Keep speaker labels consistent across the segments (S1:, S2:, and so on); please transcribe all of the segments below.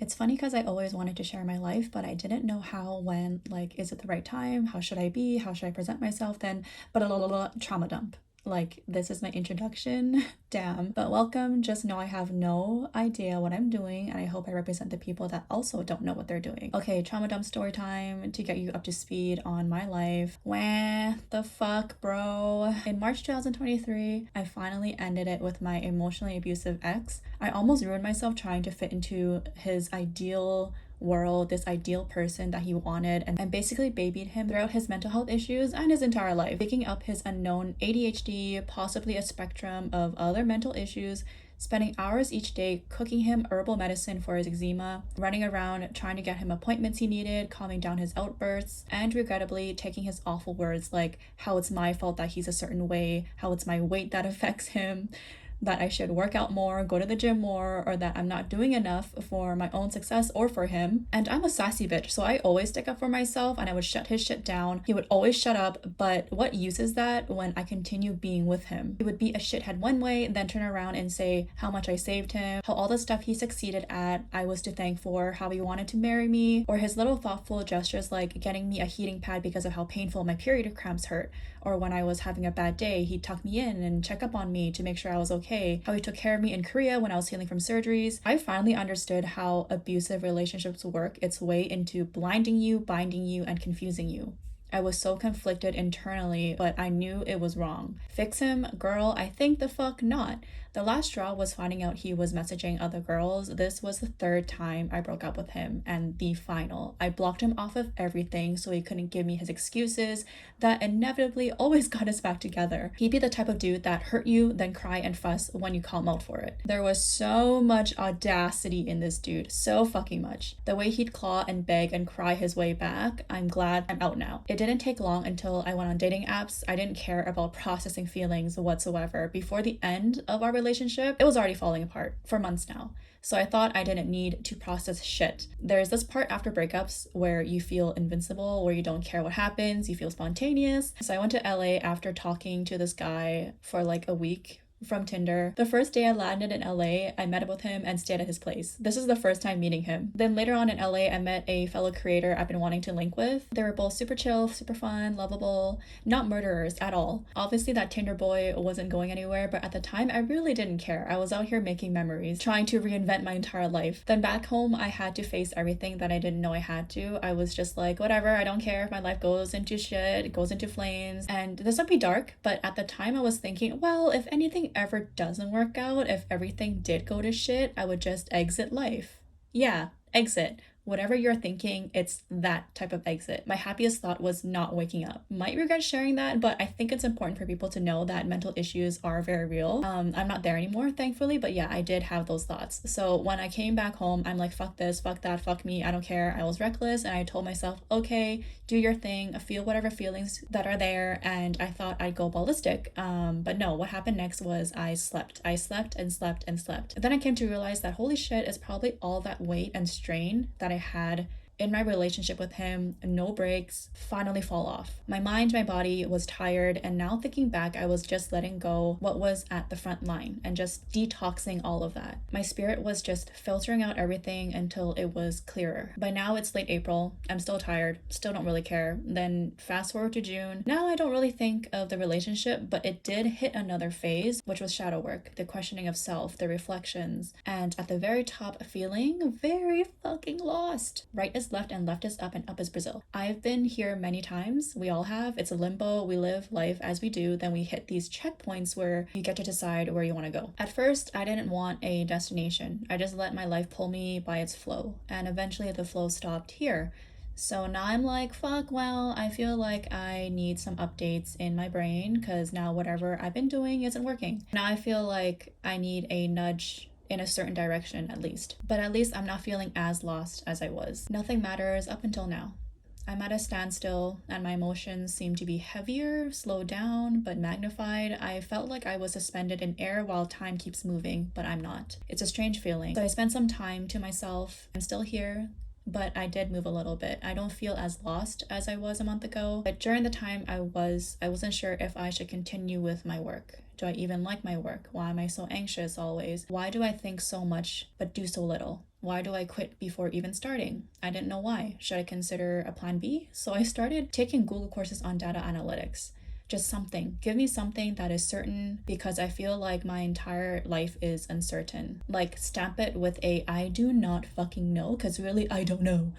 S1: It's funny because I always wanted to share my life, but I didn't know how, when, like, is it the right time? How should I be? How should I present myself? Then, but trauma dump. Like, this is my introduction. Damn. But welcome. Just know I have no idea what I'm doing, and I hope I represent the people that also don't know what they're doing. Okay, trauma dump story time to get you up to speed on my life. Wah, the fuck, bro. In March 2023, I finally ended it with my emotionally abusive ex. I almost ruined myself trying to fit into his ideal world, this ideal person that he wanted, and basically babied him throughout his mental health issues and his entire life, picking up his unknown ADHD, possibly a spectrum of other mental issues, spending hours each day cooking him herbal medicine for his eczema, running around trying to get him appointments he needed, calming down his outbursts, and regrettably taking his awful words like how it's my fault that he's a certain way, how it's my weight that affects him, that I should work out more, go to the gym more, or that I'm not doing enough for my own success or for him. And I'm a sassy bitch, so I always stick up for myself and I would shut his shit down. He would always shut up, but what use is that when I continue being with him? He would be a shithead one way, then turn around and say how much I saved him, how all the stuff he succeeded at I was to thank for, how he wanted to marry me, or his little thoughtful gestures like getting me a heating pad because of how painful my period cramps hurt, or when I was having a bad day, he'd tuck me in and check up on me to make sure I was okay, how he took care of me in Korea when I was healing from surgeries. I finally understood how abusive relationships work its way into blinding you, binding you, and confusing you. I was so conflicted internally, but I knew it was wrong. Fix him? Girl, I think the fuck not. The last straw was finding out he was messaging other girls. This was the third time I broke up with him, and the final. I blocked him off of everything so he couldn't give me his excuses that inevitably always got us back together. He'd be the type of dude that hurt you, then cry and fuss when you call him out for it. There was so much audacity in this dude, so fucking much. The way he'd claw and beg and cry his way back, I'm glad I'm out now. It didn't take long until I went on dating apps. I didn't care about processing feelings whatsoever. Before the end of our relationship, it was already falling apart for months now. So I thought I didn't need to process shit. There's this part after breakups where you feel invincible, where you don't care what happens, you feel spontaneous. So I went to LA after talking to this guy for like a week from Tinder. The first day I landed in LA, I met up with him and stayed at his place. This is the first time meeting him. Then later on in LA, I met a fellow creator I've been wanting to link with. They were both super chill, super fun, lovable, not murderers at all. Obviously that Tinder boy wasn't going anywhere, but at the time I really didn't care. I was out here making memories, trying to reinvent my entire life. Then back home, I had to face everything that I didn't know I had to. I was just like, whatever, I don't care if my life goes into shit, it goes into flames. And this might be dark, but at the time I was thinking, well, if anything ever doesn't work out, if everything did go to shit, I would just exit life. Yeah, exit. Whatever you're thinking, it's that type of exit. My happiest thought was not waking up. Might regret sharing that, but I think it's important for people to know that mental issues are very real. I'm not there anymore, thankfully, but yeah, I did have those thoughts. So when I came back home, I'm like, fuck this, fuck that, fuck me, I don't care. I was reckless, and I told myself, okay, do your thing, feel whatever feelings that are there, and I thought I'd go ballistic. But no, what happened next was I slept and slept and slept. Then I came to realize that holy shit is probably all that weight and strain that I had in my relationship with him, no breaks, finally fall off. My mind, my body was tired, and now thinking back, I was just letting go what was at the front line and just detoxing all of that. My spirit was just filtering out everything until it was clearer. By now it's late April, I'm still tired, still don't really care. Then fast forward to June, now I don't really think of the relationship, but it did hit another phase, which was shadow work, the questioning of self, the reflections, and at the very top, feeling very fucking lost. Right is left and left is up and up is Brazil. I've been here many times. We all have. It's a limbo. We live life as we do. Then we hit these checkpoints where you get to decide where you want to go. At first, I didn't want a destination. I just let my life pull me by its flow. And eventually the flow stopped here. So now I'm like, fuck, well, I feel like I need some updates in my brain because now whatever I've been doing isn't working. Now I feel like I need a nudge in a certain direction at least. But at least I'm not feeling as lost as I was. Nothing matters up until now. I'm at a standstill and my emotions seem to be heavier, slowed down, but magnified. I felt like I was suspended in air while time keeps moving, but I'm not. It's a strange feeling. So I spent some time to myself. I'm still here, but I did move a little bit. I don't feel as lost as I was a month ago, but during the time I wasn't sure if I should continue with my work. Do I even like my work? Why am I so anxious always? Why do I think so much but do so little? Why do I quit before even starting? I didn't know why. Should I consider a plan B? So I started taking Google courses on data analytics. Just something. Give me something that is certain, because I feel like my entire life is uncertain. Like, stamp it with a I do not fucking know, because really I don't know.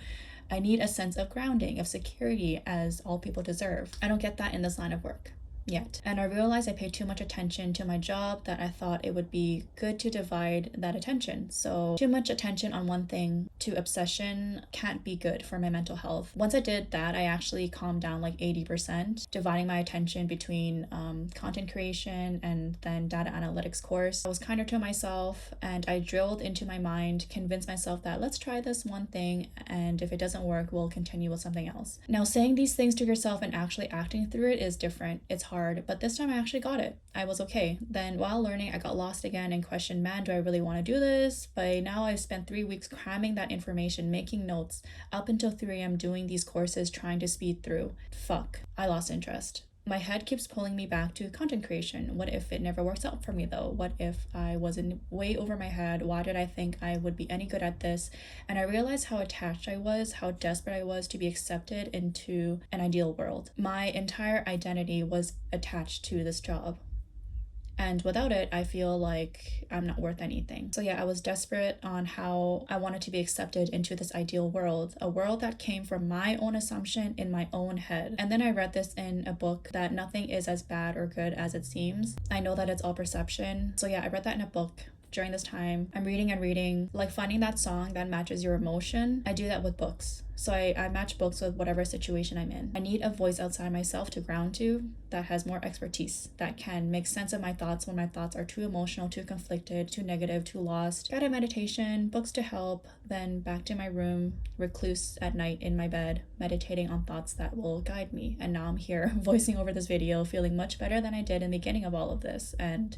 S1: I need a sense of grounding, of security, as all people deserve. I don't get that in this line of work yet. And I realized I paid too much attention to my job that I thought it would be good to divide that attention. So too much attention on one thing to obsession can't be good for my mental health. Once I did that, I actually calmed down like 80%, dividing my attention between content creation and then data analytics course. I was kinder to myself, and I drilled into my mind, convinced myself that let's try this one thing, and if it doesn't work, we'll continue with something else. Now, saying these things to yourself and actually acting through it is different. It's hard, but this time I actually got it. I was okay. Then while learning, I got lost again and questioned, man, do I really want to do this? By now I've spent 3 weeks cramming that information, making notes, up until 3 a.m. doing these courses, trying to speed through. Fuck, I lost interest. My head keeps pulling me back to content creation. What if it never works out for me though? What if I wasn't way over my head? Why did I think I would be any good at this? And I realized how attached I was, how desperate I was to be accepted into an ideal world. My entire identity was attached to this job. And without it, I feel like I'm not worth anything. So yeah, I was desperate on how I wanted to be accepted into this ideal world, a world that came from my own assumption in my own head. And then I read this in a book, that nothing is as bad or good as it seems. I know that it's all perception. So yeah, I read that in a book. During this time, I'm reading and reading, like finding that song that matches your emotion. I do that with books. So I match books with whatever situation I'm in. I need a voice outside myself to ground to, that has more expertise, that can make sense of my thoughts when my thoughts are too emotional, too conflicted, too negative, too lost. Guided meditation, books to help, then back to my room, recluse at night in my bed, meditating on thoughts that will guide me. And now I'm here voicing over this video, feeling much better than I did in the beginning of all of this, and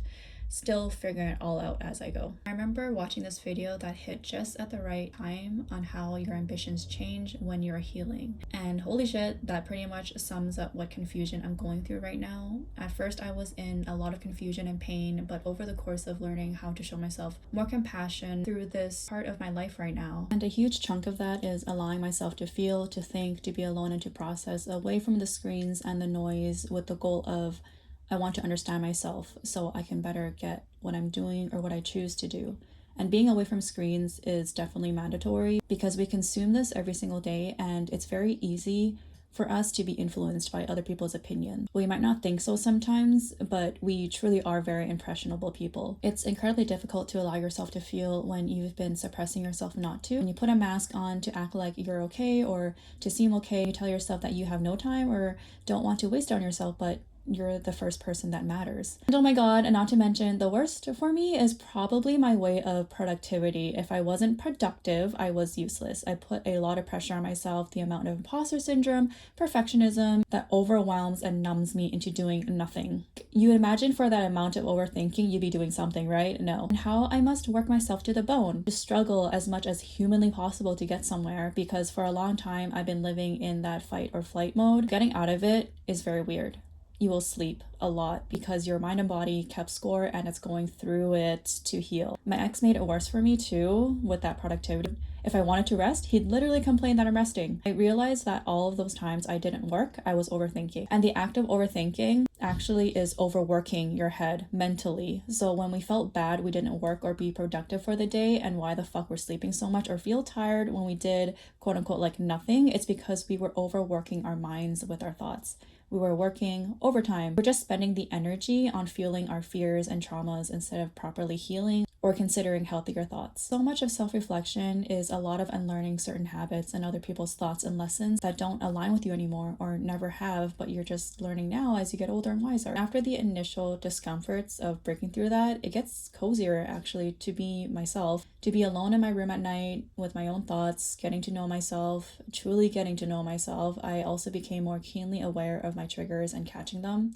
S1: still figuring it all out as I go. I remember watching this video that hit just at the right time on how your ambitions change when you're healing. And holy shit, that pretty much sums up what confusion I'm going through right now. At first, I was in a lot of confusion and pain, but over the course of learning how to show myself more compassion through this part of my life right now. And a huge chunk of that is allowing myself to feel, to think, to be alone, and to process away from the screens and the noise, with the goal of I want to understand myself so I can better get what I'm doing or what I choose to do. And being away from screens is definitely mandatory, because we consume this every single day, and it's very easy for us to be influenced by other people's opinions. We might not think so sometimes, but we truly are very impressionable people. It's incredibly difficult to allow yourself to feel when you've been suppressing yourself not to. When you put a mask on to act like you're okay or to seem okay, you tell yourself that you have no time or don't want to waste it on yourself, but you're the first person that matters. And oh my god, and not to mention, the worst for me is probably my way of productivity. If I wasn't productive, I was useless. I put a lot of pressure on myself, the amount of imposter syndrome, perfectionism that overwhelms and numbs me into doing nothing. You would imagine for that amount of overthinking, you'd be doing something, right? No. And how I must work myself to the bone, to struggle as much as humanly possible to get somewhere, because for a long time, I've been living in that fight or flight mode. Getting out of it is very weird. You will sleep a lot because your mind and body kept score and it's going through it to heal. My ex made it worse for me too with that productivity. If I wanted to rest, he'd literally complain that I'm resting. I realized that all of those times I didn't work, I was overthinking. And the act of overthinking actually is overworking your head mentally. So when we felt bad we didn't work or be productive for the day, and why the fuck we're sleeping so much or feel tired when we did quote unquote like nothing, it's because we were overworking our minds with our thoughts. We were working overtime. We're just spending the energy on fueling our fears and traumas instead of properly healing or considering healthier thoughts. So much of self-reflection is a lot of unlearning certain habits and other people's thoughts and lessons that don't align with you anymore or never have, but you're just learning now as you get older and wiser. After the initial discomforts of breaking through that, it gets cozier actually to be myself, to be alone in my room at night with my own thoughts, getting to know myself, truly getting to know myself. I also became more keenly aware of my triggers and catching them.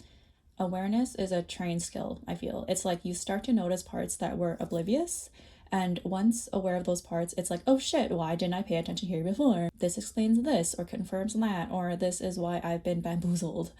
S1: Awareness is a trained skill, I feel. It's like you start to notice parts that were oblivious, and once aware of those parts, it's like, oh shit, why didn't I pay attention here before? This explains this, or confirms that, or this is why I've been bamboozled.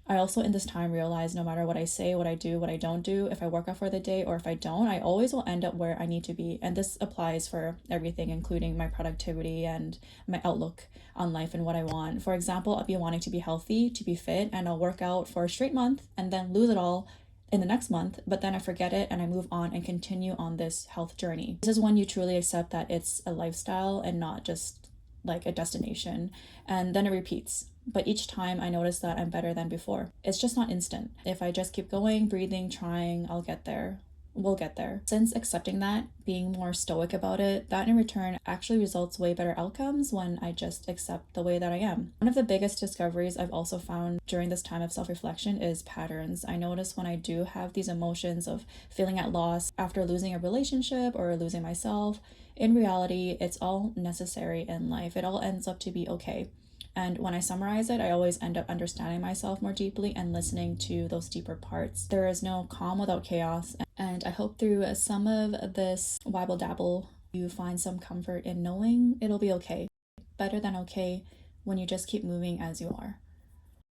S1: I also in this time realized no matter what I say, what I do, what I don't do, if I work out for the day or if I don't, I always will end up where I need to be. And this applies for everything, including my productivity and my outlook on life and what I want. For example, I'll be wanting to be healthy, to be fit, and I'll work out for a straight month and then lose it all in the next month, but then I forget it and I move on and continue on this health journey. This is when you truly accept that it's a lifestyle and not just like a destination. And then it repeats. But each time I notice that I'm better than before. It's just not instant. If I just keep going, breathing, trying, I'll get there. We'll get there. Since accepting that, being more stoic about it, that in return actually results way better outcomes when I just accept the way that I am. One of the biggest discoveries I've also found during this time of self-reflection is patterns. I notice when I do have these emotions of feeling at loss after losing a relationship or losing myself, in reality, it's all necessary in life. It all ends up to be okay. And when I summarize it, I always end up understanding myself more deeply and listening to those deeper parts. There is no calm without chaos. And I hope through some of this wabble dabble, you find some comfort in knowing it'll be okay. Better than okay when you just keep moving as you are.